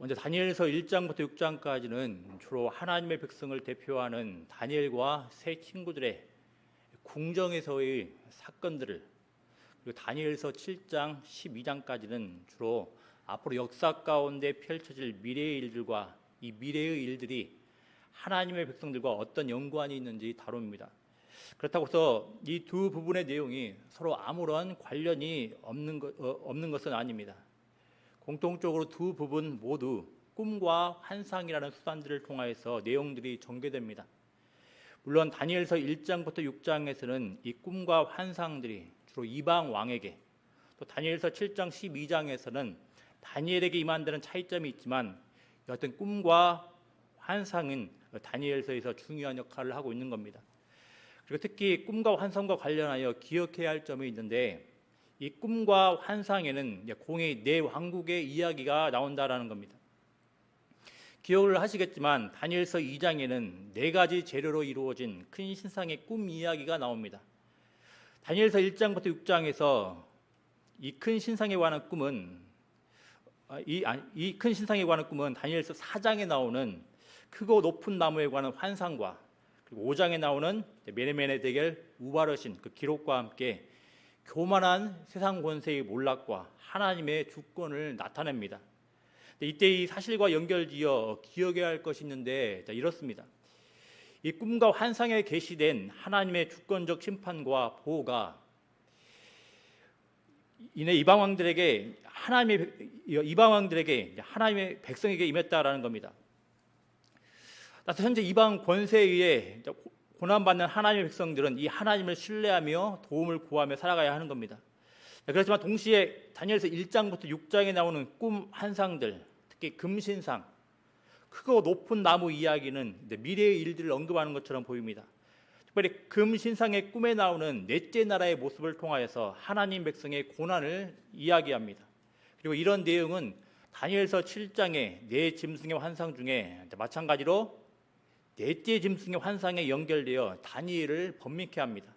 먼저 다니엘서 1장부터 6장까지는 주로 하나님의 백성을 대표하는 다니엘과 세 친구들의 궁정에서의 사건들을, 그리고 다니엘서 7장 12장까지는 주로 앞으로 역사 가운데 펼쳐질 미래의 일들과 이 미래의 일들이 하나님의 백성들과 어떤 연관이 있는지 다룹니다. 그렇다고 해서 이 두 부분의 내용이 서로 아무런 관련이 없는 것은 아닙니다. 공통적으로 두 부분 모두 꿈과 환상이라는 수단들을 통하여서 내용들이 전개됩니다. 물론 다니엘서 1장부터 6장에서는 이 꿈과 환상들이 주로 이방 왕에게, 또 다니엘서 7장 12장에서는 다니엘에게 임한다는 차이점이 있지만 여하튼 꿈과 환상은 다니엘서에서 중요한 역할을 하고 있는 겁니다. 그리고 특히 꿈과 환상과 관련하여 기억해야 할 점이 있는데, 이 꿈과 환상에는 공의 네 왕국의 이야기가 나온다라는 겁니다. 기억을 하시겠지만 다니엘서 2장에는 네 가지 재료로 이루어진 큰 신상의 꿈 이야기가 나옵니다. 다니엘서 1장부터 6장에서 이 큰 신상에 관한 꿈은 다니엘서 4장에 나오는 크고 높은 나무에 관한 환상과, 그리고 5장에 나오는 메네메네 대결 우바르신 그 기록과 함께 교만한 세상 권세의 몰락과 하나님의 주권을 나타냅니다. 이때 이 사실과 연결지어 기억해야 할 것이 있는데 이렇습니다. 이 꿈과 환상에 계시된 하나님의 주권적 심판과 보호가 이내 이방 왕들에게 하나님의 백성에게 임했다라는 겁니다. 따라서 현재 이방 권세에 의해 고난받는 하나님의 백성들은 이 하나님을 신뢰하며 도움을 구하며 살아가야 하는 겁니다. 그렇지만 동시에 다니엘서 1장부터 6장에 나오는 꿈 환상들, 특히 금신상, 크고 높은 나무 이야기는 미래의 일들을 언급하는 것처럼 보입니다. 특별히 금신상의 꿈에 나오는 넷째 나라의 모습을 통하여서 하나님 백성의 고난을 이야기합니다. 그리고 이런 내용은 다니엘서 7장의 네 짐승의 환상 중에 마찬가지로 넷째 짐승의 환상에 연결되어 다니엘을 번민케 합니다.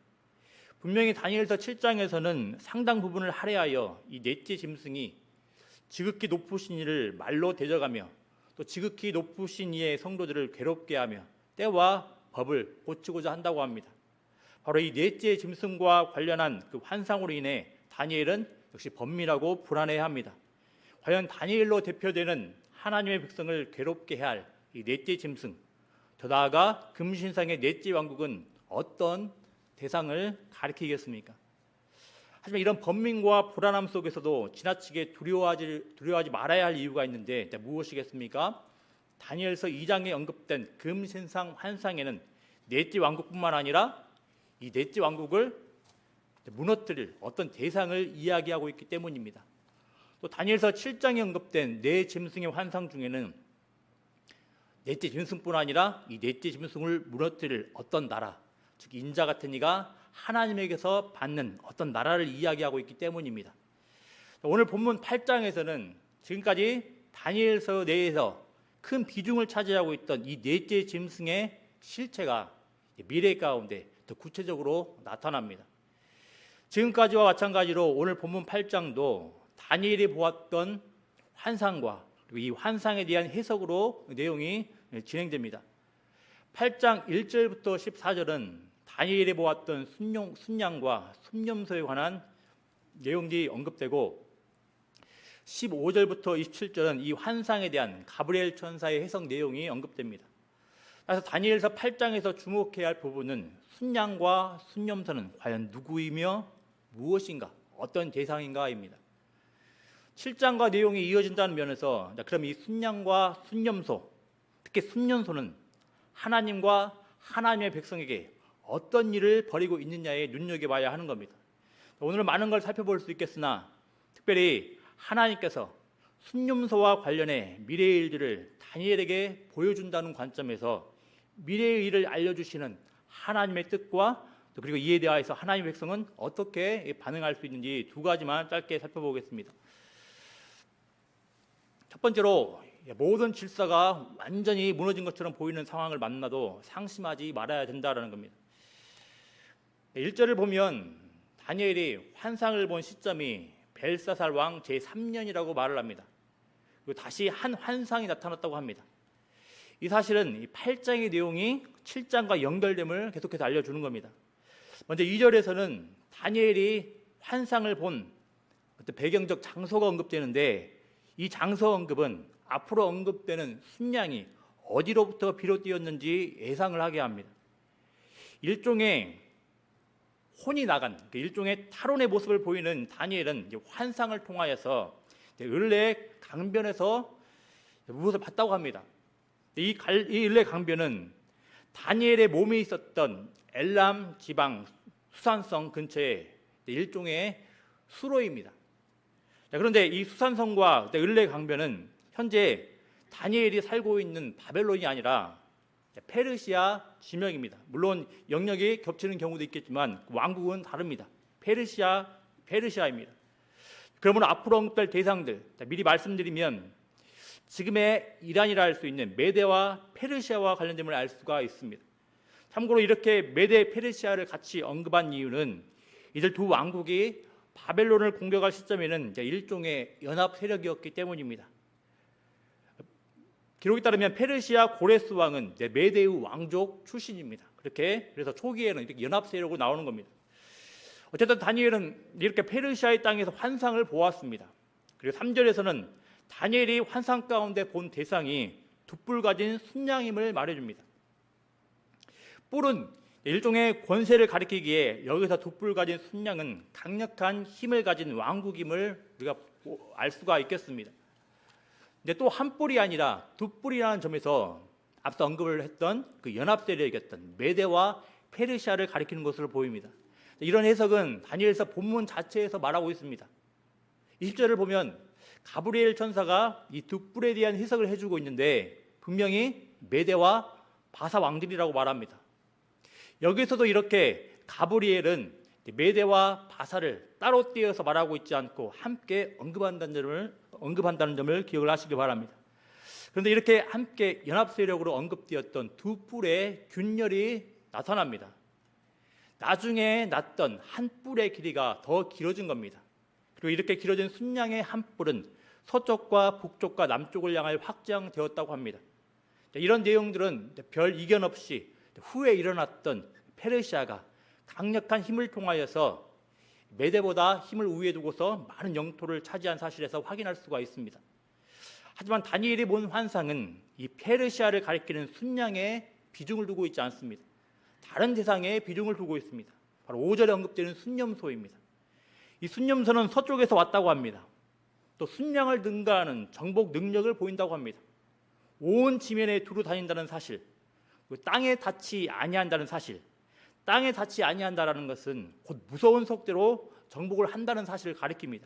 분명히 다니엘서 7장에서는 상당 부분을 할애하여 이 넷째 짐승이 지극히 높으신 이를 말로 대적하며 또 지극히 높으신 이의 성도들을 괴롭게 하며 때와 법을 고치고자 한다고 합니다. 바로 이 넷째 짐승과 관련한 그 환상으로 인해 다니엘은 역시 번민하고 불안해합니다. 과연 다니엘로 대표되는 하나님의 백성을 괴롭게 해야 할 이 넷째 짐승, 더 나아가 금신상의 넷째 왕국은 어떤 대상을 가리키겠습니까? 하지만 이런 번민과 불안함 속에서도 지나치게 두려워하지 말아야 할 이유가 있는데 무엇이겠습니까? 다니엘서 2장에 언급된 금신상 환상에는 넷째 왕국뿐만 아니라 이 넷째 왕국을 무너뜨릴 어떤 대상을 이야기하고 있기 때문입니다. 또 다니엘서 7장에 언급된 네 짐승의 환상 중에는 넷째 짐승뿐 아니라 이 넷째 짐승을 무너뜨릴 어떤 나라, 즉 인자 같은 이가 하나님에게서 받는 어떤 나라를 이야기하고 있기 때문입니다. 오늘 본문 8장에서는 지금까지 다니엘서 내에서 큰 비중을 차지하고 있던 이 넷째 짐승의 실체가 미래 가운데 더 구체적으로 나타납니다. 지금까지와 마찬가지로 오늘 본문 8장도 다니엘이 보았던 환상과 그리고 이 환상에 대한 해석으로 내용이 진행됩니다. 8장 1절부터 14절은 다니엘이 보았던 순양과 순념소에 관한 내용이 언급되고 15절부터 27절은 이 환상에 대한 가브리엘 천사의 해석 내용이 언급됩니다. 그래서 다니엘서 8장에서 주목해야 할 부분은 순양과 순념소는 과연 누구이며 무엇인가, 어떤 대상인가입니다. 7장과 내용이 이어진다는 면에서 그럼 이 순양과 순념소, 특히 순념소는 하나님과 하나님의 백성에게 어떤 일을 벌이고 있느냐에 눈여겨봐야 하는 겁니다. 오늘은 많은 걸 살펴볼 수 있겠으나 특별히 하나님께서 순념소와 관련해 미래의 일들을 다니엘에게 보여준다는 관점에서 미래의 일을 알려주시는 하나님의 뜻과 그리고 이에 대하여서 하나님의 백성은 어떻게 반응할 수 있는지 두 가지만 짧게 살펴보겠습니다. 첫 번째로 모든 질서가 완전히 무너진 것처럼 보이는 상황을 만나도 상심하지 말아야 된다는 겁니다. 1절을 보면 다니엘이 환상을 본 시점이 벨사살 왕 제3년이라고 말을 합니다. 그리고 다시 한 환상이 나타났다고 합니다. 이 사실은 이 8장의 내용이 7장과 연결됨을 계속해서 알려주는 겁니다. 먼저 2절에서는 다니엘이 환상을 본 어떤 배경적 장소가 언급되는데, 이 장소 언급은 앞으로 언급되는 순양이 어디로부터 비롯되었는지 예상을 하게 합니다. 일종의 혼이 나간, 일종의 탈혼의 모습을 보이는 다니엘은 환상을 통하여서 을레 강변에서 무엇을 봤다고 합니다. 이 을레 강변은 다니엘의 몸에 있었던 엘람 지방 수산성 근처에 일종의 수로입니다. 그런데 이 수산성과 을레 강변은 현재 다니엘이 살고 있는 바벨론이 아니라 페르시아 지명입니다. 물론 영역이 겹치는 경우도 있겠지만 왕국은 다릅니다. 페르시아입니다. 그러므로 앞으로 언급될 대상들, 미리 말씀드리면 지금의 이란이라 할 수 있는 메대와 페르시아와 관련됨을 알 수가 있습니다. 참고로 이렇게 메대, 페르시아를 같이 언급한 이유는 이들 두 왕국이 바벨론을 공격할 시점에는 일종의 연합 세력이었기 때문입니다. 기록에 따르면 페르시아 고레스 왕은 메대의 왕족 출신입니다. 그래서 초기에는 이렇게 연합 세력으로 나오는 겁니다. 어쨌든 다니엘은 이렇게 페르시아의 땅에서 환상을 보았습니다. 그리고 3절에서는 다니엘이 환상 가운데 본 대상이 두 뿔 가진 순양임을 말해줍니다. 뿔은 일종의 권세를 가리키기에 여기서 두 뿔 가진 순양은 강력한 힘을 가진 왕국임을 우리가 알 수가 있겠습니다. 근데 또 한 뿔이 아니라 두 뿔이라는 점에서 앞서 언급을 했던 그 연합 세력이었던 메대와 페르시아를 가리키는 것으로 보입니다. 이런 해석은 다니엘서 본문 자체에서 말하고 있습니다. 20절을 보면 가브리엘 천사가 이 두 뿔에 대한 해석을 해주고 있는데 분명히 메대와 바사 왕들이라고 말합니다. 여기서도 이렇게 가브리엘은 메대와 바사를 따로 떼어서 말하고 있지 않고 함께 언급한다는 점을 기억을 하시기 바랍니다. 그런데 이렇게 함께 연합 세력으로 언급되었던 두 뿔의 균열이 나타납니다. 나중에 났던 한 뿔의 길이가 더 길어진 겁니다. 그리고 이렇게 길어진 순양의 한 뿔은 서쪽과 북쪽과 남쪽을 향하여 확장되었다고 합니다. 이런 내용들은 별 이견 없이 후에 일어났던 페르시아가 강력한 힘을 통하여서 메대보다 힘을 우위에 두고서 많은 영토를 차지한 사실에서 확인할 수가 있습니다. 하지만 다니엘이 본 환상은 이 페르시아를 가리키는 순양에 비중을 두고 있지 않습니다. 다른 대상에 비중을 두고 있습니다. 바로 5절에 언급되는 순념소입니다. 이 순념소는 서쪽에서 왔다고 합니다. 또 순양을 능가하는 정복 능력을 보인다고 합니다. 온 지면에 두루 다닌다는 사실, 땅에 닿지 아니한다는 사실, 땅에 닿지 아니한다라는 것은 곧 무서운 속대로 정복을 한다는 사실을 가리킵니다.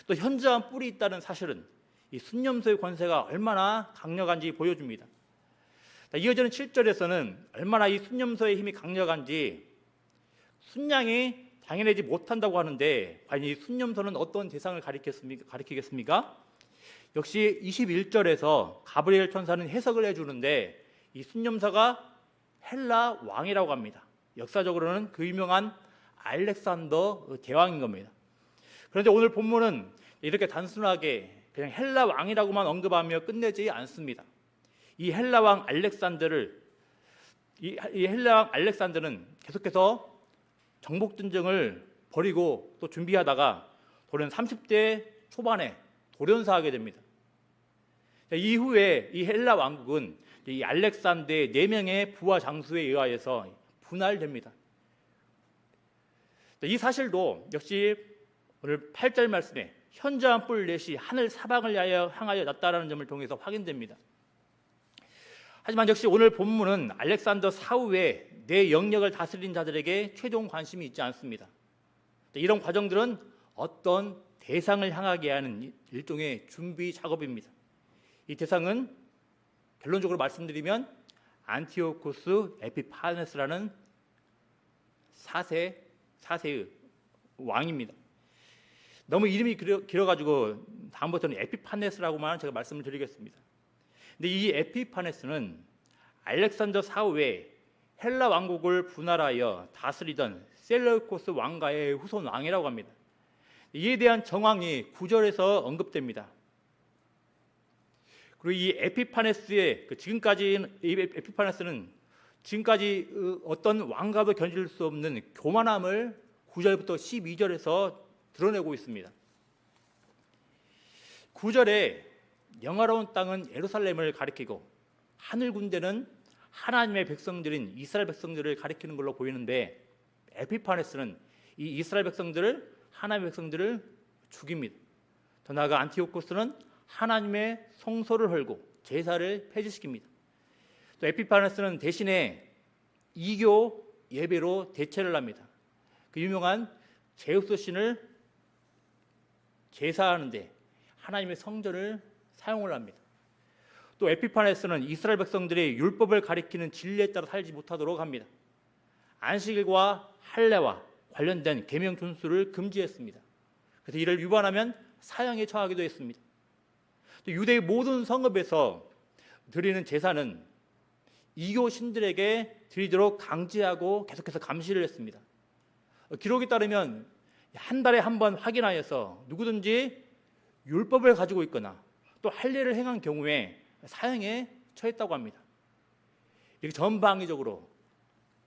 또 현저한 뿔이 있다는 사실은 이 순념소의 권세가 얼마나 강력한지 보여줍니다. 이어지는 7절에서는 얼마나 이 순념소의 힘이 강력한지 순양이 당연하지 못한다고 하는데 과연 이 순념소는 어떤 대상을 가리키겠습니까? 역시 21절에서 가브리엘 천사는 해석을 해주는데 이 순념소가 헬라 왕이라고 합니다. 역사적으로는 그 유명한 알렉산더 대왕인 겁니다. 그런데 오늘 본문은 이렇게 단순하게 그냥 헬라 왕이라고만 언급하며 끝내지 않습니다. 이 헬라 왕 알렉산더는 계속해서 정복 전쟁을 벌이고 또 준비하다가 돌연 30대 초반에 돌연사하게 됩니다. 이후에 이 헬라 왕국은 이 알렉산더의 4명의 부하 장수에 의하여서 분할됩니다. 이 사실도 역시 오늘 8절 말씀에 현저한 뿔 넷이 하늘 사방을 향하여 났다라는 점을 통해서 확인됩니다. 하지만 역시 오늘 본문은 알렉산더 사후에 내 영역을 다스린 자들에게 최종 관심이 있지 않습니다. 이런 과정들은 어떤 대상을 향하게 하는 일종의 준비 작업입니다. 이 대상은 결론적으로 말씀드리면 안티오코스 에피파네스라는 4세의 왕입니다. 너무 이름이 길어가지고 다음부터는 에피파네스라고만 제가 말씀을 드리겠습니다. 근데 이 에피파네스는 알렉산더 사후에 헬라 왕국을 분할하여 다스리던 셀레우코스 왕가의 후손 왕이라고 합니다. 이에 대한 정황이 9절에서 언급됩니다. 그리고 이 에피파네스의 에피파네스는 지금까지 어떤 왕가도 견딜 수 없는 교만함을 9절부터 12절에서 드러내고 있습니다. 9절에 영화로운 땅은 예루살렘을 가리키고 하늘 군대는 하나님의 백성들인 이스라엘 백성들을 가리키는 걸로 보이는데, 에피파네스는 이 이스라엘 백성들을, 하나님의 백성들을 죽입니다. 더 나아가 안티오코스는 하나님의 성소를 헐고 제사를 폐지시킵니다. 또 에피파네스는 대신에 이교 예배로 대체를 합니다. 그 유명한 제우스 신을 제사하는데 하나님의 성전을 사용을 합니다. 또 에피파네스는 이스라엘 백성들이 율법을 가리키는 진리에 따라 살지 못하도록 합니다. 안식일과 할례와 관련된 계명 준수를 금지했습니다. 그래서 이를 위반하면 사형에 처하기도 했습니다. 또 유대의 모든 성읍에서 드리는 제사는 이교 신들에게 드리도록 강제하고 계속해서 감시를 했습니다. 기록에 따르면 한 달에 한 번 확인하여서 누구든지 율법을 가지고 있거나 또 할례를 행한 경우에 사형에 처했다고 합니다. 이렇게 전방위적으로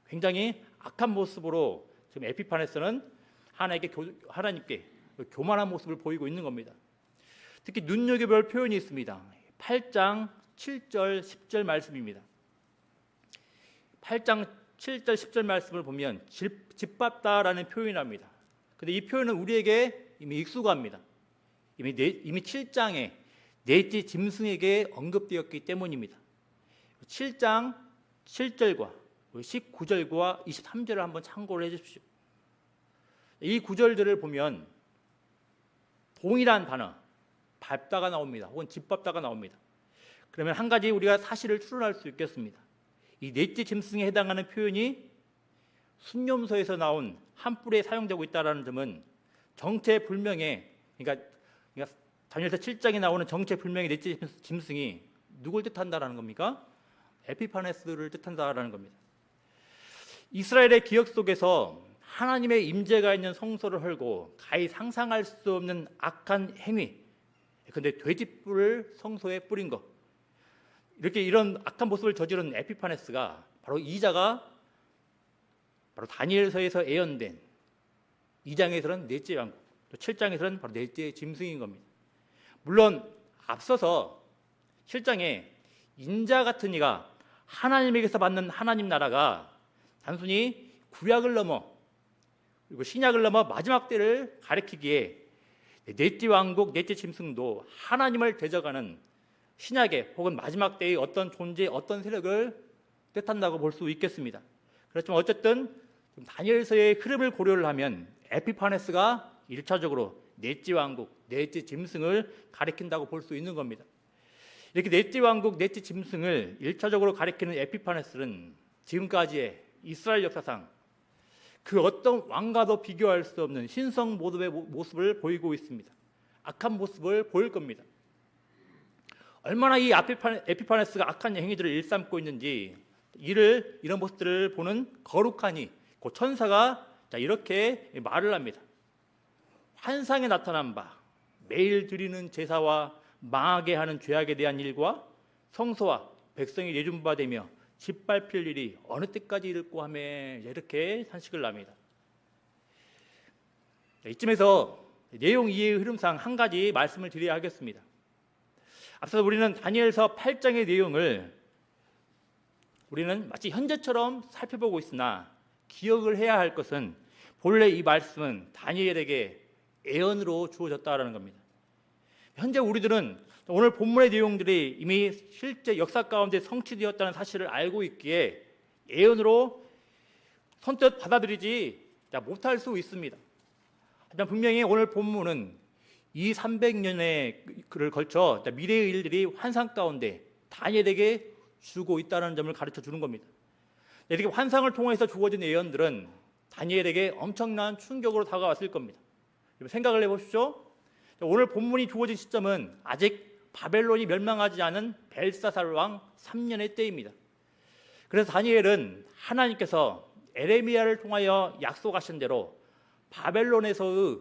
굉장히 악한 모습으로 지금 에피파네스는 하나님께 교만한 모습을 보이고 있는 겁니다. 특히 눈여겨볼 표현이 있습니다. 8장 7절 10절 말씀입니다. 8장 7절 10절 말씀을 보면 짓밟다라는 표현이 납니다. 근데 이 표현은 우리에게 이미 익숙합니다. 이미 7장에 넷째 짐승에게 언급되었기 때문입니다. 7장 7절과 19절과 23절을 한번 참고를 해 주십시오. 이 구절들을 보면 동일한 단어, 밟다가 나옵니다. 혹은 짓밟다가 나옵니다. 그러면 한 가지 우리가 사실을 추론할 수 있겠습니다. 이 넷째 짐승에 해당하는 표현이 순념서에서 나온 한 뿔에 사용되고 있다는 점은 정체불명의, 그러니까 다니엘서 7장에 나오는 정체불명의 넷째 짐승이 누굴 뜻한다라는 겁니까? 에피파네스를 뜻한다라는 겁니다. 이스라엘의 기억 속에서 하나님의 임재가 있는 성소를 헐고 가히 상상할 수 없는 악한 행위, 근데 돼지뿔을 성소에 뿌린 것, 이렇게 이런 악한 모습을 저지른 에피파네스가 바로 이자가 바로 다니엘서에서 예언된 2장에서는 넷째 왕국, 또 7장에서는 바로 넷째 짐승인 겁니다. 물론 앞서서 7장에 인자 같은 이가 하나님에게서 받는 하나님 나라가 단순히 구약을 넘어 그리고 신약을 넘어 마지막 때를 가리키기에 넷째 왕국, 넷째 짐승도 하나님을 대적하는 신약의 혹은 마지막 때의 어떤 존재, 어떤 세력을 뜻한다고 볼 수 있겠습니다. 그렇지만 어쨌든 다니엘서의 흐름을 고려를 하면 에피파네스가 1차적으로 넷째 왕국, 넷째 짐승을 가리킨다고 볼 수 있는 겁니다. 이렇게 넷째 왕국, 넷째 짐승을 1차적으로 가리키는 에피파네스는 지금까지의 이스라엘 역사상 그 어떤 왕과도 비교할 수 없는 신성 모습의 모습을 보이고 있습니다. 악한 모습을 보일 겁니다. 얼마나 이 에피파네스가 악한 행위들을 일삼고 있는지 이런 모습들을 보는 거룩하니 그 천사가 이렇게 말을 합니다. 환상에 나타난 바 매일 드리는 제사와 망하게 하는 죄악에 대한 일과 성소와 백성이 내준바되며 짓밟힐 일이 어느 때까지 이를꼬 하며 이렇게 산식을 납니다. 이쯤에서 내용 이해의 흐름상 한 가지 말씀을 드려야 하겠습니다. 앞서 우리는 다니엘서 8장의 내용을 우리는 마치 현재처럼 살펴보고 있으나 기억을 해야 할 것은 본래 이 말씀은 다니엘에게 예언으로 주어졌다라는 겁니다. 현재 우리들은 오늘 본문의 내용들이 이미 실제 역사 가운데 성취되었다는 사실을 알고 있기에 예언으로 선뜻 받아들이지 못할 수 있습니다. 하지만 분명히 오늘 본문은 이 300년에 걸쳐 미래의 일들이 환상 가운데 다니엘에게 주고 있다는 점을 가르쳐 주는 겁니다. 이렇게 환상을 통해서 주어진 예언들은 다니엘에게 엄청난 충격으로 다가왔을 겁니다. 생각을 해보십시오. 오늘 본문이 주어진 시점은 아직 바벨론이 멸망하지 않은 벨사살 왕 3년의 때입니다. 그래서 다니엘은 하나님께서 에레미야를 통하여 약속하신 대로 바벨론에서의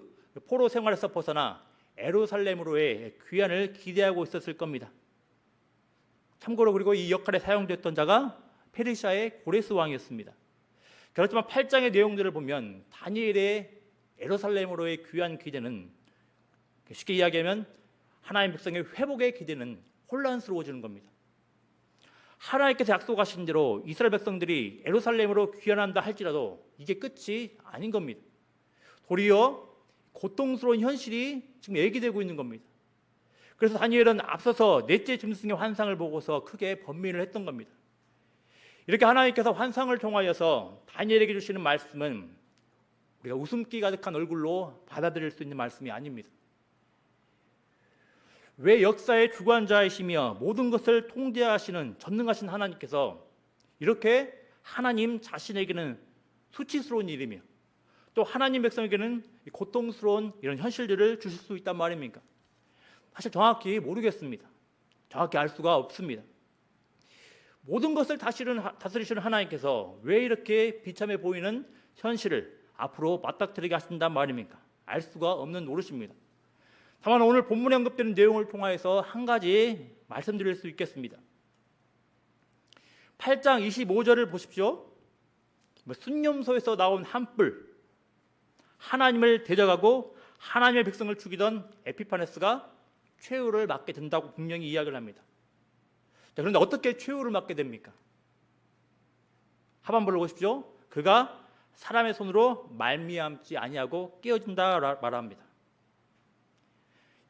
포로 생활에서 벗어나 예루살렘으로의 귀환을 기대하고 있었을 겁니다. 참고로 그리고 이 역할에 사용됐던 자가 페르시아의 고레스 왕이었습니다. 그렇지만 8장의 내용들을 보면 다니엘의 예루살렘으로의 귀환 기대는, 쉽게 이야기하면 하나님 백성의 회복의 기대는 혼란스러워지는 겁니다. 하나님께서 약속하신 대로 이스라엘 백성들이 예루살렘으로 귀환한다 할지라도 이게 끝이 아닌 겁니다. 도리어 고통스러운 현실이 지금 얘기되고 있는 겁니다. 그래서 다니엘은 앞서서 넷째 짐승의 환상을 보고서 크게 번민을 했던 겁니다. 이렇게 하나님께서 환상을 통하여서 다니엘에게 주시는 말씀은 우리가 웃음기 가득한 얼굴로 받아들일 수 있는 말씀이 아닙니다. 왜 역사의 주관자이시며 모든 것을 통제하시는 전능하신 하나님께서 이렇게 하나님 자신에게는 수치스러운 일이며 또 하나님 백성에게는 고통스러운 이런 현실들을 주실 수 있단 말입니까? 사실 정확히 모르겠습니다. 정확히 알 수가 없습니다. 모든 것을 다스리시는 하나님께서 왜 이렇게 비참해 보이는 현실을 앞으로 맞닥뜨리게 하신단 말입니까? 알 수가 없는 노릇입니다. 다만 오늘 본문에 언급되는 내용을 통하여서 한 가지 말씀드릴 수 있겠습니다. 8장 25절을 보십시오. 순념소에서 나온 한 뿔, 하나님을 대적하고 하나님의 백성을 죽이던 에피파네스가 최후를 맞게 된다고 분명히 이야기를 합니다. 자, 그런데 어떻게 최후를 맞게 됩니까? 하반부를 보십시오. 그가 사람의 손으로 말미암지 아니하고 깨어진다 말합니다.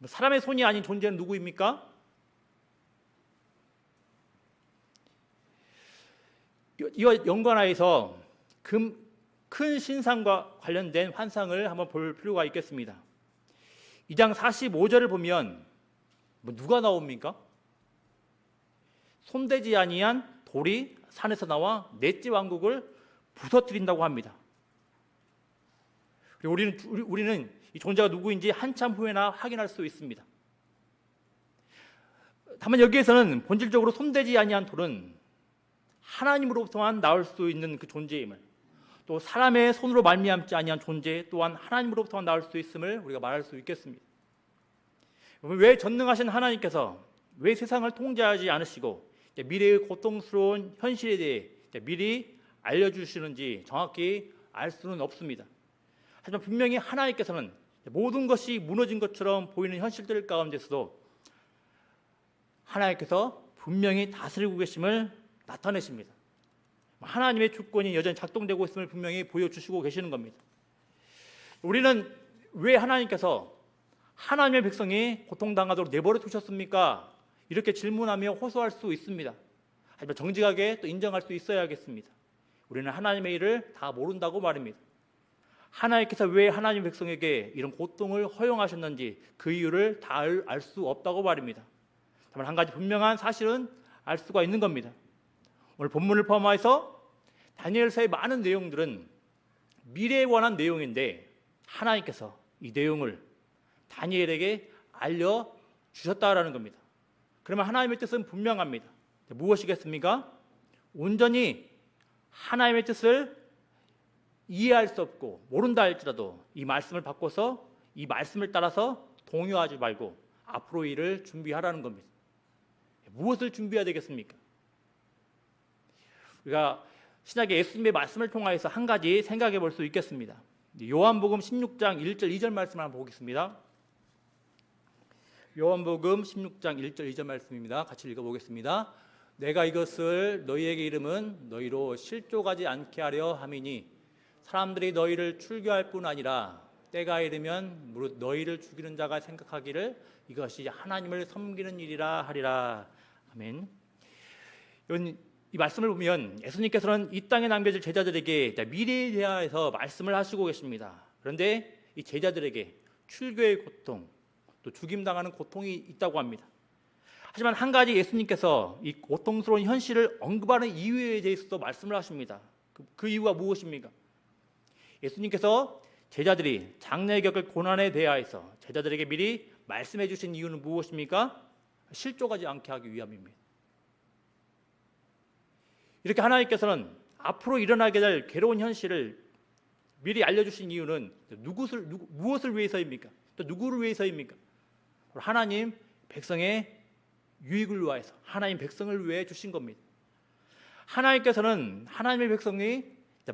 사람의 손이 아닌 존재는 누구입니까? 이와 연관하여서 큰 신상과 관련된 환상을 한번 볼 필요가 있겠습니다. 2장 45절을 보면 누가 나옵니까? 손대지 아니한 돌이 산에서 나와 넷째 왕국을 부서뜨린다고 합니다. 그리고 우리는 이 존재가 누구인지 한참 후에나 확인할 수 있습니다. 다만 여기에서는 본질적으로 손대지 아니한 돌은 하나님으로부터만 나올 수 있는 그 존재임을, 또 사람의 손으로 말미암지 아니한 존재 또한 하나님으로부터만 나올 수 있음을 우리가 말할 수 있겠습니다. 왜 전능하신 하나님께서 왜 세상을 통제하지 않으시고 미래의 고통스러운 현실에 대해 미리 알려주시는지 정확히 알 수는 없습니다. 하지만 분명히 하나님께서는 모든 것이 무너진 것처럼 보이는 현실들 가운데서도 하나님께서 분명히 다스리고 계심을 나타내십니다. 하나님의 주권이 여전히 작동되고 있음을 분명히 보여주시고 계시는 겁니다. 우리는 왜 하나님께서 하나님의 백성이 고통당하도록 내버려 두셨습니까? 이렇게 질문하며 호소할 수 있습니다. 하지만 정직하게 또 인정할 수 있어야겠습니다. 우리는 하나님의 일을 다 모른다고 말입니다. 하나님께서 왜 하나님 백성에게 이런 고통을 허용하셨는지 그 이유를 다 알 수 없다고 말입니다. 다만 한 가지 분명한 사실은 알 수가 있는 겁니다. 오늘 본문을 포함해서 다니엘서의 많은 내용들은 미래에 관한 내용인데 하나님께서 이 내용을 다니엘에게 알려주셨다라는 겁니다. 그러면 하나님의 뜻은 분명합니다. 무엇이겠습니까? 온전히 하나님의 뜻을 이해할 수 없고 모른다 할지라도 이 말씀을 바꿔서 이 말씀을 따라서 동요하지 말고 앞으로 일을 준비하라는 겁니다. 무엇을 준비해야 되겠습니까? 우리가 신약의 예수님의 말씀을 통하여서 한 가지 생각해 볼 수 있겠습니다. 요한복음 16장 1절 2절 말씀을 한번 보겠습니다. 요한복음 16장 1절 2절 말씀입니다. 같이 읽어보겠습니다. 내가 이것을 너희에게 이름은 너희로 실족하지 않게 하려 함이니 사람들이 너희를 출교할 뿐 아니라 때가 이르면 무릇 너희를 죽이는 자가 생각하기를 이것이 하나님을 섬기는 일이라 하리라. 아멘. 이 말씀을 보면 예수님께서는 이 땅에 남겨질 제자들에게 미래에 대하여서 말씀을 하시고 계십니다. 그런데 이 제자들에게 출교의 고통, 또 죽임당하는 고통이 있다고 합니다. 하지만 한 가지 예수님께서 이 고통스러운 현실을 언급하는 이유에 대해서도 말씀을 하십니다. 그 이유가 무엇입니까? 예수님께서 제자들이 장래에 겪을 고난에 대하여서 제자들에게 미리 말씀해 주신 이유는 무엇입니까? 실족하지 않게 하기 위함입니다. 이렇게 하나님께서는 앞으로 일어나게 될 괴로운 현실을 미리 알려주신 이유는 무엇을 위해서입니까? 또 누구를 위해서입니까? 하나님 백성의 유익을 위하여서 하나님 백성을 위해 주신 겁니다. 하나님께서는 하나님의 백성이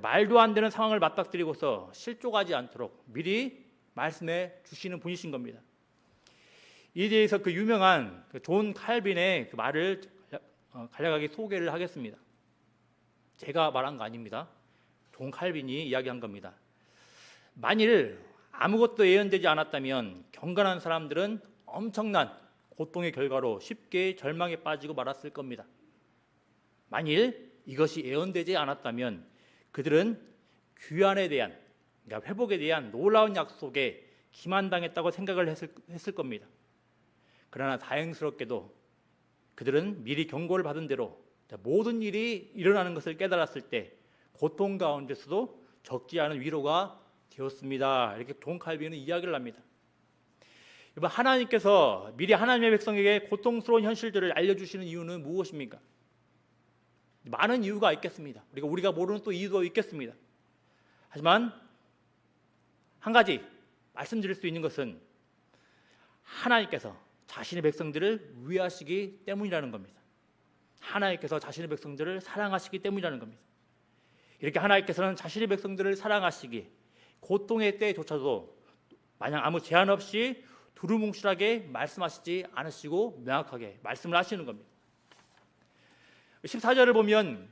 말도 안 되는 상황을 맞닥뜨리고서 실족하지 않도록 미리 말씀해 주시는 분이신 겁니다. 이에 대해서 그 유명한 존 칼빈의 그 말을 간략하게 소개를 하겠습니다. 제가 말한 거 아닙니다. 존 칼빈이 이야기한 겁니다. 만일 아무것도 예언되지 않았다면 경건한 사람들은 엄청난 고통의 결과로 쉽게 절망에 빠지고 말았을 겁니다. 만일 이것이 예언되지 않았다면 그들은 귀환에 대한, 그러니까 회복에 대한 놀라운 약속에 기만당했다고 생각을 했을 겁니다. 그러나 다행스럽게도 그들은 미리 경고를 받은 대로 모든 일이 일어나는 것을 깨달았을 때 고통 가운데서도 적지 않은 위로가 되었습니다. 이렇게 존 칼빈은 이야기를 합니다. 여러분, 하나님께서 미리 하나님의 백성에게 고통스러운 현실들을 알려주시는 이유는 무엇입니까? 많은 이유가 있겠습니다. 우리가 모르는 또 이유도 있겠습니다. 하지만 한 가지 말씀드릴 수 있는 것은 하나님께서 자신의 백성들을 위하시기 때문이라는 겁니다. 하나님께서 자신의 백성들을 사랑하시기 때문이라는 겁니다. 이렇게 하나님께서는 자신의 백성들을 사랑하시기 고통의 때조차도 마냥 아무 제한 없이 두루뭉실하게 말씀하시지 않으시고 명확하게 말씀을 하시는 겁니다. 14절을 보면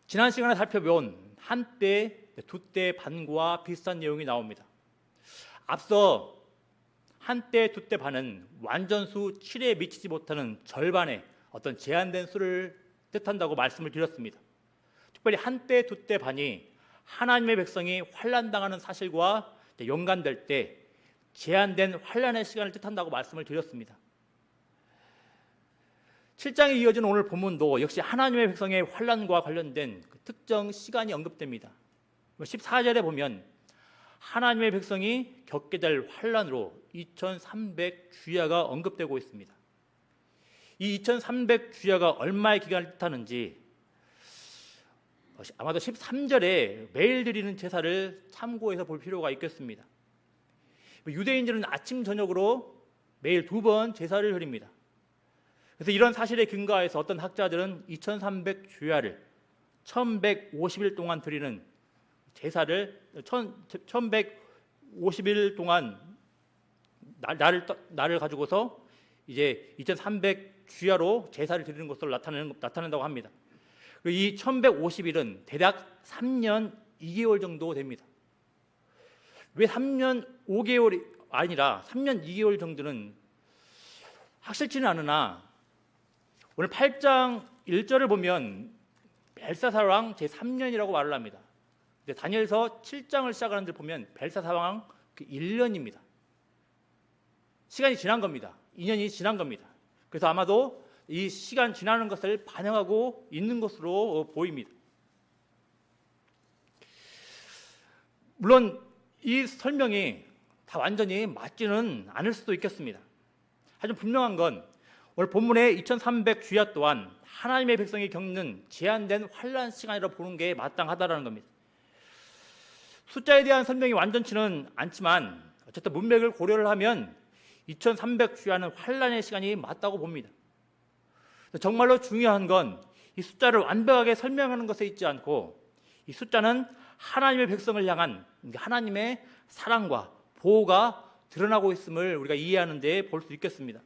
지난 시간에 살펴본 한때, 두때 반과 비슷한 내용이 나옵니다. 앞서 한때, 두때 반은 완전수 7에 미치지 못하는 절반의 어떤 제한된 수를 뜻한다고 말씀을 드렸습니다. 특별히 한때, 두때 반이 하나님의 백성이 환난당하는 사실과 연관될 때 제한된 환난의 시간을 뜻한다고 말씀을 드렸습니다. 7장에 이어진 오늘 본문도 역시 하나님의 백성의 환난과 관련된 그 특정 시간이 언급됩니다. 14절에 보면 하나님의 백성이 겪게 될 환난으로 2300주야가 언급되고 있습니다. 이 2300주야가 얼마의 기간을 뜻하는지 아마도 13절에 매일 드리는 제사를 참고해서 볼 필요가 있겠습니다. 유대인들은 아침 저녁으로 매일 2번 제사를 드립니다. 그래서 이런 사실에 근거해서 어떤 학자들은 2300주야를 1150일 동안 드리는 제사를 1150일 동안 날을 가지고서 이제 2300주야로 제사를 드리는 것으로 나타낸다고 합니다. 이 1150일은 대략 3년 2개월 정도 됩니다. 왜 3년 5개월이 아니라 3년 2개월 정도는 확실치는 않으나 오늘 8장 1절을 보면 벨사살 왕 제3년이라고 말을 합니다. 근데 다니엘서 7장을 시작하는 데 보면 벨사살 왕 그 1년입니다. 시간이 지난 겁니다. 2년이 지난 겁니다. 그래서 아마도 이 시간 지나는 것을 반영하고 있는 것으로 보입니다. 물론 이 설명이 다 완전히 맞지는 않을 수도 있겠습니다. 하지만 분명한 건 오늘 본문의 2300주야 또한 하나님의 백성이 겪는 제한된 환난 시간이라고 보는 게 마땅하다는 겁니다. 숫자에 대한 설명이 완전치는 않지만 어쨌든 문맥을 고려를 하면 2300주야는 환난의 시간이 맞다고 봅니다. 정말로 중요한 건 이 숫자를 완벽하게 설명하는 것에 있지 않고 이 숫자는 하나님의 백성을 향한 하나님의 사랑과 보호가 드러나고 있음을 우리가 이해하는 데 볼 수 있겠습니다.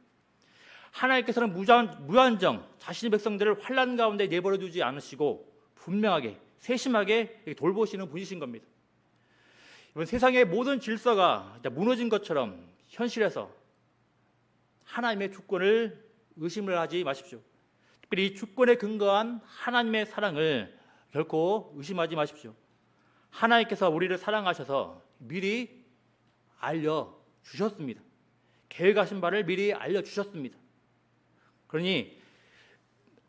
하나님께서는 무한정 자신의 백성들을 환난 가운데 내버려 두지 않으시고 분명하게 세심하게 돌보시는 분이신 겁니다. 이번 세상의 모든 질서가 무너진 것처럼 현실에서 하나님의 주권을 의심을 하지 마십시오. 특별히 이 주권에 근거한 하나님의 사랑을 결코 의심하지 마십시오. 하나님께서 우리를 사랑하셔서 미리 알려주셨습니다. 계획하신 바를 미리 알려주셨습니다. 그러니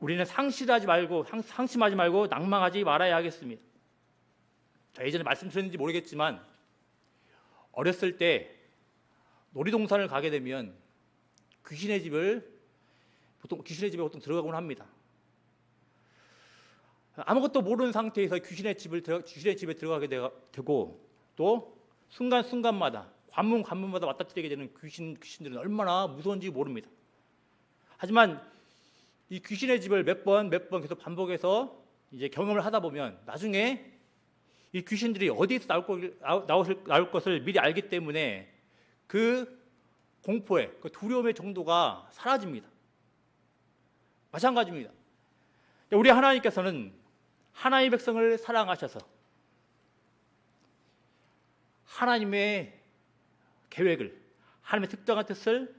우리는 상심하지 말고 낭망하지 말아야 하겠습니다. 예전에 말씀드렸는지 모르겠지만 어렸을 때 놀이동산을 가게 되면 귀신의 집에 보통 들어가곤 합니다. 아무것도 모르는 상태에서 귀신의 집에 들어가게 되고 또 순간순간마다 관문마다 맞닥뜨리게 되는 귀신들은 얼마나 무서운지 모릅니다. 하지만 이 귀신의 집을 몇 번 계속 반복해서 이제 경험을 하다 보면 나중에 이 귀신들이 어디에서 나올 것을 미리 알기 때문에 그 공포의, 그 두려움의 정도가 사라집니다. 마찬가지입니다. 우리 하나님께서는 하나님의 백성을 사랑하셔서 하나님의 계획을, 하나님의 특정한 뜻을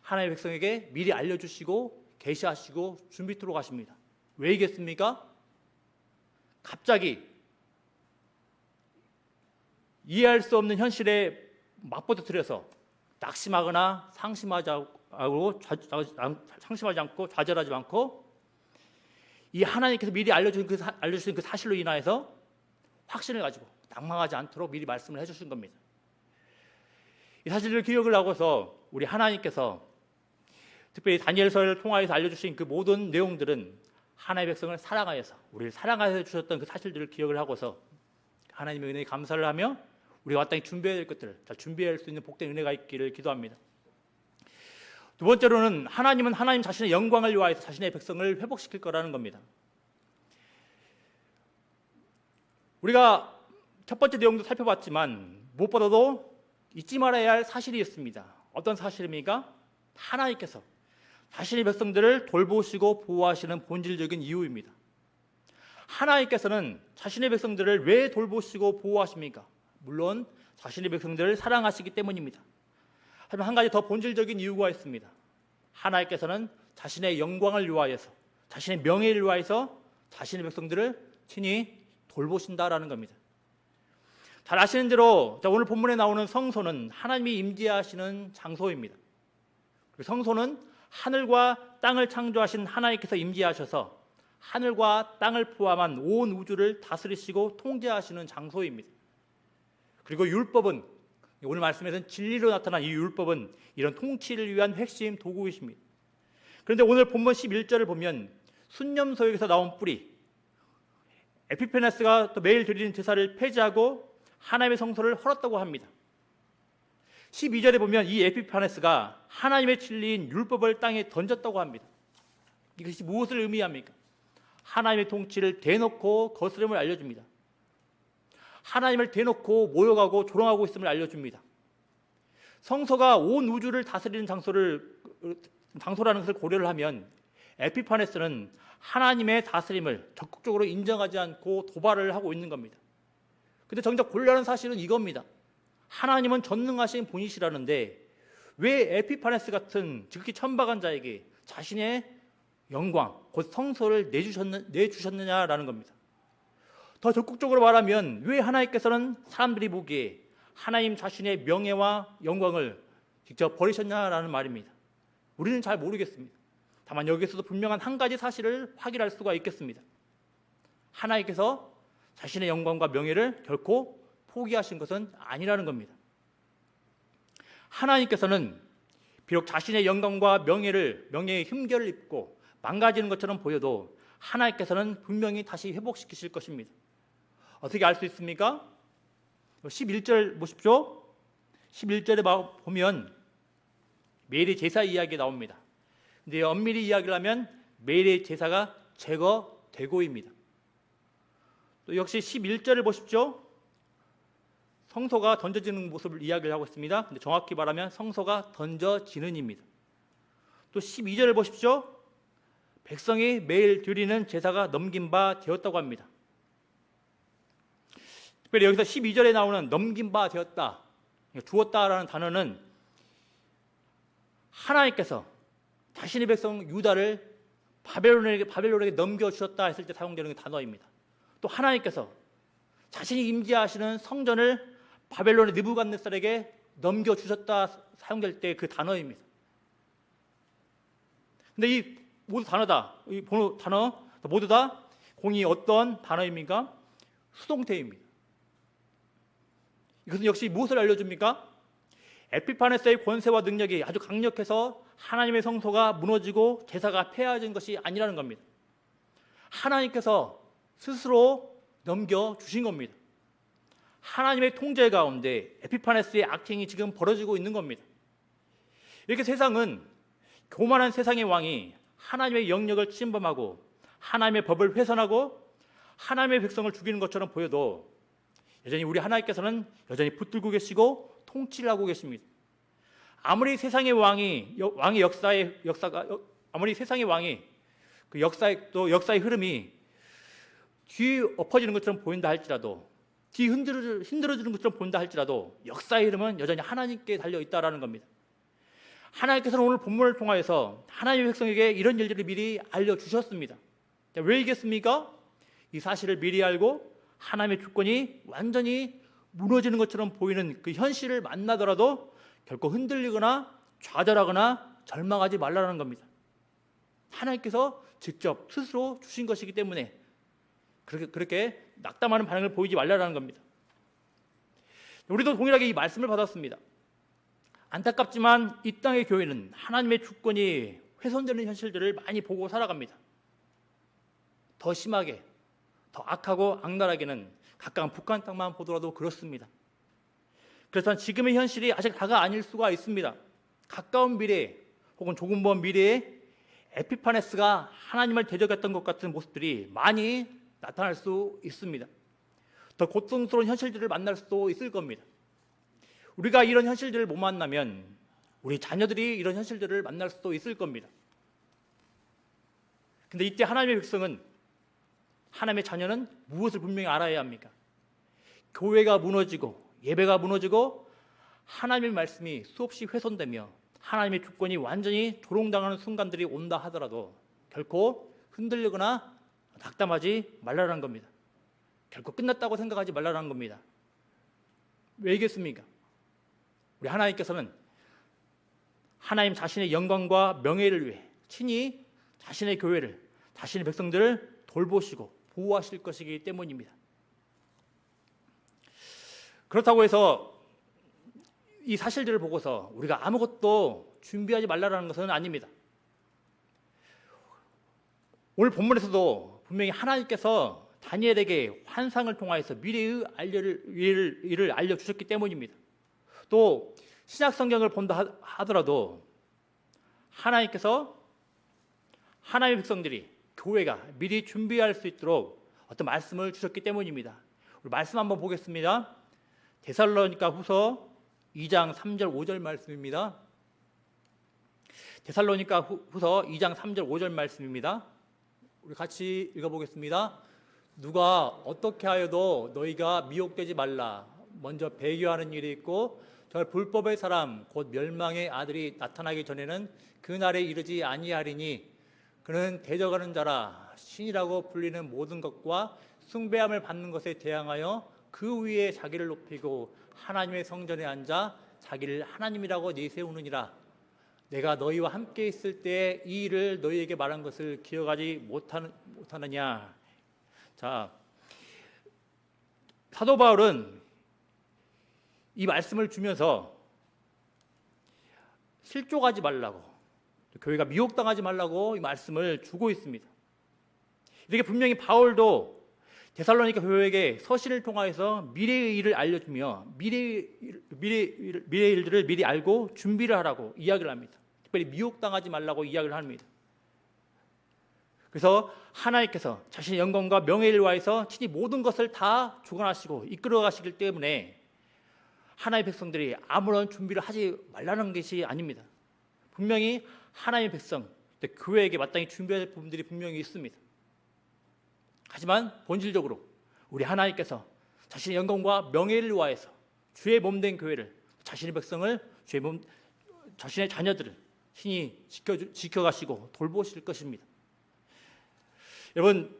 하나님의 백성에게 미리 알려주시고 계시하시고 준비토록 하십니다. 왜이겠습니까? 갑자기 이해할 수 없는 현실에 맞부터뜨려서 낙심하거나 상심하지 않고 좌절하지 않고 이 하나님께서 미리 알려주신 그 사실로 인하여서 확신을 가지고 낭망하지 않도록 미리 말씀을 해주신 겁니다. 이 사실을 기억을 하고서 우리 하나님께서 특별히 다니엘서를 통하여서 알려주신 그 모든 내용들은 하나님의 백성을 사랑하여서 우리를 사랑하여 주셨던 그 사실들을 기억을 하고서 하나님의 은혜에 감사를 하며 우리가 마땅히 준비해야 될 것들을 잘 준비할 수 있는 복된 은혜가 있기를 기도합니다. 두 번째로는 하나님은 하나님 자신의 영광을 위하여서 자신의 백성을 회복시킬 거라는 겁니다. 우리가 첫 번째 내용도 살펴봤지만 무엇보다도 잊지 말아야 할 사실이 있습니다. 어떤 사실입니까? 하나님께서 자신의 백성들을 돌보시고 보호하시는 본질적인 이유입니다. 하나님께서는 자신의 백성들을 왜 돌보시고 보호하십니까? 물론 자신의 백성들을 사랑하시기 때문입니다. 하지만 한 가지 더 본질적인 이유가 있습니다. 하나님께서는 자신의 영광을 위하여서, 자신의 명예를 위하여서 자신의 백성들을 친히 돌보신다라는 겁니다. 잘 아시는 대로 오늘 본문에 나오는 성소는 하나님이 임재하시는 장소입니다. 성소는 하늘과 땅을 창조하신 하나님께서 임재하셔서 하늘과 땅을 포함한 온 우주를 다스리시고 통제하시는 장소입니다. 그리고 율법은, 오늘 말씀에서는 진리로 나타난 이 율법은 이런 통치를 위한 핵심 도구이십니다. 그런데 오늘 본문 11절을 보면 순념소에서 나온 뿌리 에피페네스가 또 매일 드리는 제사를 폐지하고 하나님의 성소를 헐었다고 합니다. 12절에 보면 이 에피파네스가 하나님의 진리인 율법을 땅에 던졌다고 합니다. 이것이 무엇을 의미합니까? 하나님의 통치를 대놓고 거스름을 알려줍니다. 하나님을 대놓고 모욕하고 조롱하고 있음을 알려줍니다. 성소가 온 우주를 다스리는 장소라는 것을 고려를 하면 에피파네스는 하나님의 다스림을 적극적으로 인정하지 않고 도발을 하고 있는 겁니다. 근데 정작 곤란한 사실은 이겁니다. 하나님은 전능하신 분이시라는데 왜 에피파네스 같은 지극히 천박한 자에게 자신의 영광, 곧 성소를 내주셨느냐라는 겁니다. 더 적극적으로 말하면 왜 하나님께서는 사람들이 보기에 하나님 자신의 명예와 영광을 직접 버리셨냐라는 말입니다. 우리는 잘 모르겠습니다. 다만 여기서도 분명한 한 가지 사실을 확인할 수가 있겠습니다. 하나님께서 자신의 영광과 명예를 결코 포기하신 것은 아니라는 겁니다. 하나님께서는 비록 자신의 영광과 명예의 흠결을 입고 망가지는 것처럼 보여도 하나님께서는 분명히 다시 회복시키실 것입니다. 어떻게 알 수 있습니까? 11절 보십시오. 11절에 보면 매일의 제사 이야기 나옵니다. 근데 엄밀히 이야기를 하면 매일의 제사가 제거되고입니다. 또 역시 11절을 보십시오. 성소가 던져지는 모습을 이야기를 하고 있습니다. 근데 정확히 말하면 성소가 던져지는입니다. 또 12절을 보십시오. 백성이 매일 드리는 제사가 넘긴 바 되었다고 합니다. 특별히 여기서 12절에 나오는 넘긴 바 되었다, 주었다라는 단어는 하나님께서 자신의 백성 유다를 바벨론에게 넘겨주셨다 했을 때 사용되는 단어입니다. 또 하나님께서 자신이 임재하시는 성전을 바벨론의 느부갓네살에게 넘겨주셨다 사용될 때 그 단어입니다. 근데 이 모두 단어 모두 다 공이 어떤 단어입니까? 수동태입니다. 이것은 역시 무엇을 알려줍니까? 에피파네스의 권세와 능력이 아주 강력해서 하나님의 성소가 무너지고 제사가 폐하진 것이 아니라는 겁니다. 하나님께서 스스로 넘겨주신 겁니다. 하나님의 통제 가운데 에피파네스의 악행이 지금 벌어지고 있는 겁니다. 이렇게 세상은 교만한 세상의 왕이 하나님의 영역을 침범하고 하나님의 법을 훼손하고 하나님의 백성을 죽이는 것처럼 보여도 여전히 우리 하나님께서는 여전히 붙들고 계시고 통치를 하고 계십니다. 아무리 세상의 역사의 흐름이 뒤 엎어지는 것처럼 보인다 할지라도, 뒤 흔들어지는 것처럼 보인다 할지라도 역사의 흐름은 여전히 하나님께 달려 있다라는 겁니다. 하나님께서는 오늘 본문을 통하여서 하나님의 백성에게 이런 일들을 미리 알려주셨습니다. 왜 이겠습니까? 이 사실을 미리 알고 하나님의 주권이 완전히 무너지는 것처럼 보이는 그 현실을 만나더라도 결코 흔들리거나 좌절하거나 절망하지 말라는 겁니다. 하나님께서 직접 스스로 주신 것이기 때문에 그렇게 낙담하는 반응을 보이지 말라는 겁니다. 우리도 동일하게 이 말씀을 받았습니다. 안타깝지만 이 땅의 교회는 하나님의 주권이 훼손되는 현실들을 많이 보고 살아갑니다. 더 심하게, 더 악하고 악랄하게는 가까운 북한 땅만 보더라도 그렇습니다. 그래서 지금의 현실이 아직 다가 아닐 수가 있습니다. 가까운 미래 혹은 조금 먼 미래에 에피파네스가 하나님을 대적했던 것 같은 모습들이 많이 나타날 수 있습니다. 더 고통스러운 현실들을 만날 수도 있을 겁니다. 우리가 이런 현실들을 못 만나면 우리 자녀들이 이런 현실들을 만날 수도 있을 겁니다. 근데 이때 하나님의 백성은, 하나님의 자녀는 무엇을 분명히 알아야 합니까? 교회가 무너지고 예배가 무너지고 하나님의 말씀이 수없이 훼손되며 하나님의 주권이 완전히 조롱당하는 순간들이 온다 하더라도 결코 흔들리거나 낙담하지 말라는 겁니다. 결코 끝났다고 생각하지 말라는 겁니다. 왜이겠습니까? 우리 하나님께서는 하나님 자신의 영광과 명예를 위해 친히 자신의 교회를, 자신의 백성들을 돌보시고 보호하실 것이기 때문입니다. 그렇다고 해서 이 사실들을 보고서 우리가 아무것도 준비하지 말라는 것은 아닙니다. 오늘 본문에서도 분명히 하나님께서 다니엘에게 환상을 통하여서 미래의 일을 알려주셨기 때문입니다. 또 신약 성경을 본다 하더라도 하나님께서 하나님의 백성들이, 교회가 미리 준비할 수 있도록 어떤 말씀을 주셨기 때문입니다. 우리 말씀 한번 보겠습니다. 데살로니가 후서 2장 3절 5절 말씀입니다. 데살로니가 후서 2장 3절 5절 말씀입니다. 우리 같이 읽어보겠습니다. 누가 어떻게 하여도 너희가 미혹되지 말라. 먼저 배교하는 일이 있고 저 불법의 사람 곧 멸망의 아들이 나타나기 전에는 그날에 이르지 아니하리니 그는 대적하는 자라 신이라고 불리는 모든 것과 숭배함을 받는 것에 대항하여 그 위에 자기를 높이고 하나님의 성전에 앉아 자기를 하나님이라고 내세우느니라. 내가 너희와 함께 있을 때 이 일을 너희에게 말한 것을 기억하지 못하느냐. 자, 사도 바울은 이 말씀을 주면서 실족하지 말라고, 교회가 미혹당하지 말라고 이 말씀을 주고 있습니다. 이렇게 분명히 바울도 데살로니가 교회에게 서신을 통하여서 미래의 일을 알려주며 미래의 일들을 미리 알고 준비를 하라고 이야기를 합니다. 특별히 미혹당하지 말라고 이야기를 합니다. 그래서 하나님께서 자신의 영광과 명예를 위하여서 친히 모든 것을 다 주관하시고 이끌어 가시기 때문에 하나님의 백성들이 아무런 준비를 하지 말라는 것이 아닙니다. 분명히 하나님의 백성, 교회에게 마땅히 준비할 부분들이 분명히 있습니다. 하지만 본질적으로 우리 하나님께서 자신의 영광과 명예를 위하여서 주의 몸된 교회를, 자신의 백성을, 자신의 자녀들을 신이 지켜가시고 돌보실 것입니다. 여러분,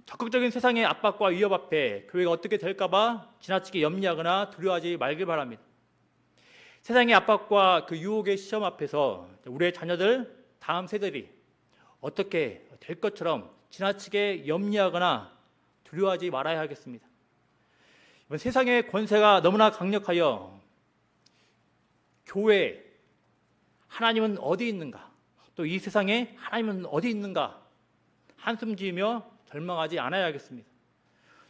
적극적인 세상의 압박과 위협 앞에 교회가 어떻게 될까봐 지나치게 염려하거나 두려워하지 말길 바랍니다. 세상의 압박과 그 유혹의 시험 앞에서 우리의 자녀들, 다음 세대들이 어떻게 될 것처럼 지나치게 염려하거나 두려워하지 말아야 하겠습니다. 세상의 권세가 너무나 강력하여 교회, 하나님은 어디 있는가, 또 이 세상에 하나님은 어디 있는가 한숨 지으며 절망하지 않아야 하겠습니다.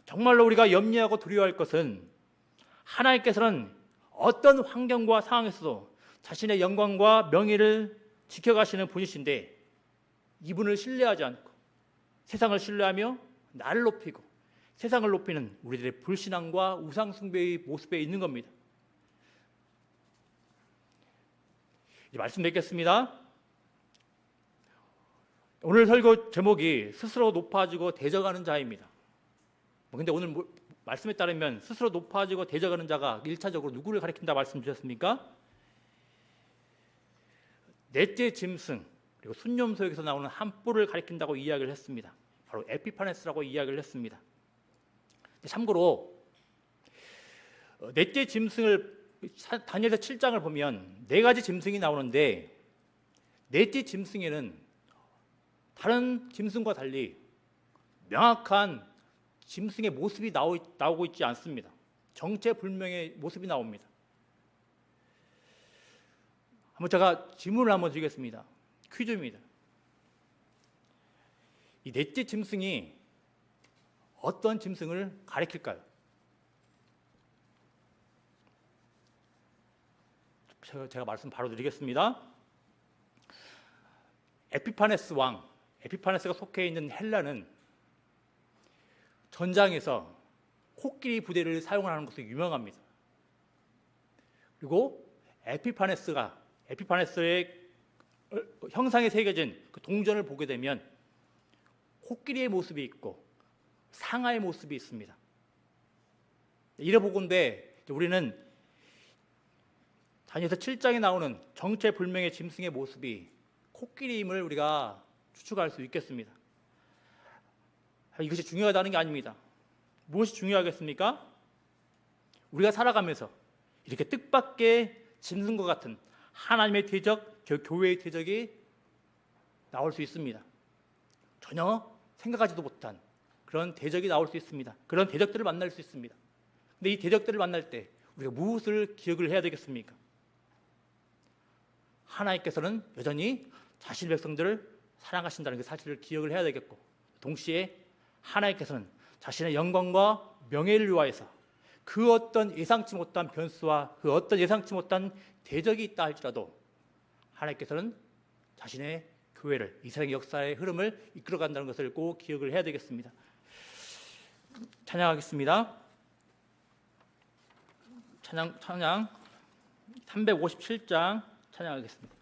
정말로 우리가 염려하고 두려워할 것은 하나님께서는 어떤 환경과 상황에서도 자신의 영광과 명예를 지켜가시는 분이신데 이분을 신뢰하지 않고 세상을 신뢰하며 나를 높이고 세상을 높이는 우리들의 불신앙과 우상 숭배의 모습에 있는 겁니다. 이제 말씀 맺겠습니다. 오늘 설교 제목이 스스로 높아지고 대적하는 자입니다. 근데 오늘 말씀에 따르면 스스로 높아지고 대적하는 자가 1차적으로 누구를 가리킨다 말씀 주셨습니까? 넷째 짐승 그리고 순념소에서 나오는 한 뿔을 가리킨다고 이야기를 했습니다. 바로 에피파네스라고 이야기를 했습니다. 참고로 넷째 짐승을 다니엘서 7장을 보면 네 가지 짐승이 나오는데 넷째 짐승에는 다른 짐승과 달리 명확한 짐승의 모습이 나오고 있지 않습니다. 정체불명의 모습이 나옵니다. 한번 제가 질문을 한번 드리겠습니다. 퀴즈입니다. 이 넷째 짐승이 어떤 짐승을 가리킬까요? 제가 말씀 바로 드리겠습니다. 에피파네스 왕, 에피파네스가 속해 있는 헬라는 전장에서 코끼리 부대를 사용하는 것으로 유명합니다. 그리고 에피파네스의 형상에 새겨진 그 동전을 보게 되면 코끼리의 모습이 있고 상아의 모습이 있습니다. 이래 보건대 우리는 다니엘서 7장에 나오는 정체불명의 짐승의 모습이 코끼리임을 우리가 추측할 수 있겠습니다. 이것이 중요하다는 게 아닙니다. 무엇이 중요하겠습니까? 우리가 살아가면서 이렇게 뜻밖의 짐승과 같은 하나님의 대적, 교회의 대적이 나올 수 있습니다. 전혀 생각하지도 못한 그런 대적이 나올 수 있습니다. 그런 대적들을 만날 수 있습니다. 근데 이 대적들을 만날 때 우리가 무엇을 기억을 해야 되겠습니까? 하나님께서는 여전히 자신의 백성들을 사랑하신다는 그 사실을 기억을 해야 되겠고, 동시에 하나님께서는 자신의 영광과 명예를 위하여서 그 어떤 예상치 못한 변수와 그 어떤 예상치 못한 대적이 있다 할지라도 하나님께서는 자신의 교회를, 이스라엘 역사의 흐름을 이끌어간다는 것을 꼭 기억을 해야 되겠습니다. 찬양하겠습니다. 찬양 357장 찬양하겠습니다.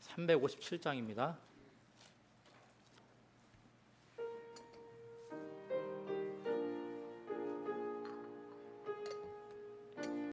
357장입니다.